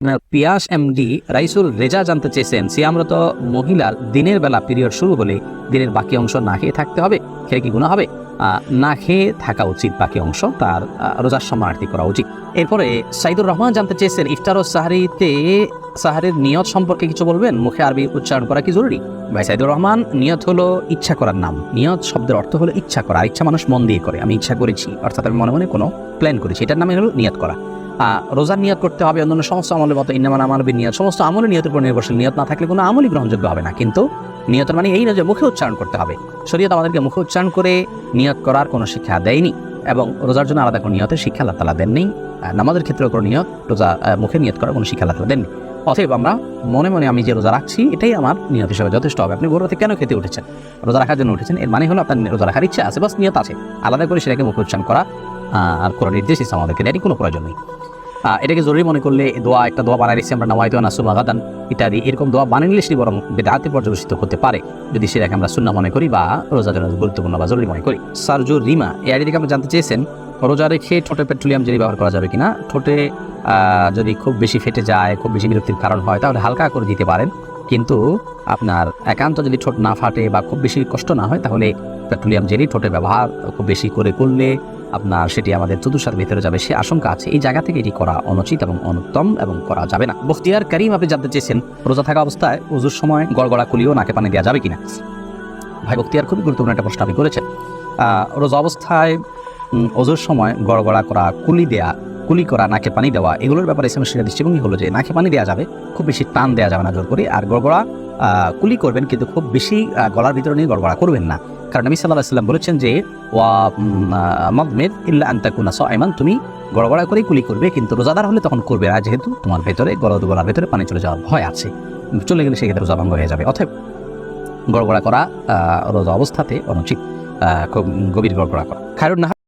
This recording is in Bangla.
পিয়াস এমডি রাইসুল রেজা জানতে চেয়েছেন, সিয়ামরত মহিলার দিনের বেলা পিরিয়ড শুরু হলে দিনের বাকি অংশ না খেয়ে থাকতে হবে, খেলে কি গুনাহ হবে? না খেয়ে থাকা উচিত, বাকি অংশ তার রোজার সমাপ্তি করা উচিত। এরপরে সাইদুর রহমান জানতে চেয়েছেন, ইফতার ও সাহরিতে সাহারের নিয়ত সম্পর্কে কিছু বলবেন, মুখে আরবি উচ্চারণ করা কি জরুরি? ভাই সাইদুর রহমান, নিয়ত হলো ইচ্ছা করার নাম। নিয়ত শব্দের অর্থ হলো ইচ্ছা করা। আর ইচ্ছা মানুষ মন দিয়ে করে। আমি ইচ্ছা করেছি, অর্থাৎ আমি মনে মনে কোনো প্ল্যান করেছি, এটার নামে হলো নিয়ত করা। রোজার নিয়ত করতে হবে অন্যান্য সমস্ত আমলের মতো, ইন্নামান আমাল বিনিয়াত, সমস্ত আমলের নিয়তের উপর নির্ভরশীল। নিয়ত না থাকলে কোনো আমলই গ্রহণযোগ্য হবে না। কিন্তু নিয়তের মানে এই না যে মুখে উচ্চারণ করতে হবে। শরীয়ত আমাদেরকে মুখে উচ্চারণ করে নিয়ত করার কোনো শিক্ষা দেয়নি, এবং রোজার জন্য আলাদা কোনো নিয়তের শিক্ষা আল্লাহ তাআলা দেননি। নামাজের ক্ষেত্রে কোনো নিয়ত, রোজা মুখে নিয়ত করার কোনো শিক্ষা আল্লাহ তাআলা দেননি। অতএব আমরা মনে মনে আমি যে রোজা রাখছি এটাই আমার নিয়ত হিসেবে যথেষ্ট হবে। আপনি ভোর রাতে কেন খেতে উঠেছেন? রোজা রাখার জন্য উঠেছেন, এর মানে হলো আপনার রোজা রাখার ইচ্ছা আছে, বাস নিয়ত আছে। আলাদা করে সেটাকে মুখে উচ্চারণ করা আর কোনো নির্দেশ ইসলাম আমাদেরকে দেয়নি, কোনো প্রয়োজন নেই। এটাকে জরুরি মনে করলে দোয়া, একটা দোয়া বানাই রেখেছি আমরা, নাওয়াইতু আন আসুমা গাদান ইত্যাদি, এরকম দোয়া বানিয়ে সেটি বরং বিদআতে পর্যবেসিত হতে পারে যদি সেটাকে আমরা সুন্নাহ মনে করি বা রোজার জন্য গুরুত্বপূর্ণ বা জরুরি মনে করি। সারজু রিমা এই আইডি থেকে আপনি জানতে চেয়েছেন, রোজা রেখে ঠোঁটে পেট্রোলিয়াম জেলি ব্যবহার করা যাবে কিনা। ঠোঁটে যদি খুব বেশি ফেটে যায়, খুব বেশি বিরক্তির কারণ হয়, তাহলে হালকা করে দিতে পারেন। কিন্তু আপনার একান্ত যদি ঠোঁট না ফাটে বা খুব বেশি কষ্ট না হয়, তাহলে পেট্রোলিয়াম জেলি ঠোঁটে ব্যবহার খুব বেশি করে করলে আপনার সেটি আমাদের চতুর্সার ভিতরে যাবে, সে আশঙ্কা আছে। এই জায়গা থেকে এটি করা অনুচিত এবং অনুত্তম এবং করা যাবে না। বখতিয়ার করিম আপনি জানতে চেয়েছেন, রোজা থাকা অবস্থায় ওযুর সময় গড়গড়া কুলিও নাকে পানি দেওয়া যাবে কিনা। ভাই বখতিয়ার, খুবই গুরুত্বপূর্ণ একটা প্রশ্ন আপনি করেছেন। রোজা অবস্থায় ওযুর সময় গড়গড়া করা, কুলি করা, নাকে পানি দেওয়া, এগুলোর ব্যাপারে ইসলামের শিক্ষা দৃষ্টিভঙ্গি হলো যে নাকে পানি দেওয়া যাবে, খুব বেশি টান দেওয়া যাবে না জোর করে। আর গড়গড়া কুলি করবেন, কিন্তু খুব বেশি গলার ভিতরে নিয়ে গড়গড়া করবেন না। কারণ নবী সাল্লাল্লাহু আলাইহি ওয়াসাল্লাম বলেছেন যে ওয়া মাদমিদ ইল্লা আন তাকুনা সাইমান, তুমি গড়গড়া করে কুলি করবে, কিন্তু রোজাদার হলে তখন করবে না, যেহেতু তোমার ভেতরে গলার ভেতরে পানি চলে যাওয়ার ভয় আছে, চলে গেলে সেক্ষেত্রে রোজা ভঙ্গ হয়ে যাবে। অতএব গড়গড়া করা রোজা অবস্থাতে অনুচিত, খুব গভীর গড়গড়া করা। খায়রুন নাহার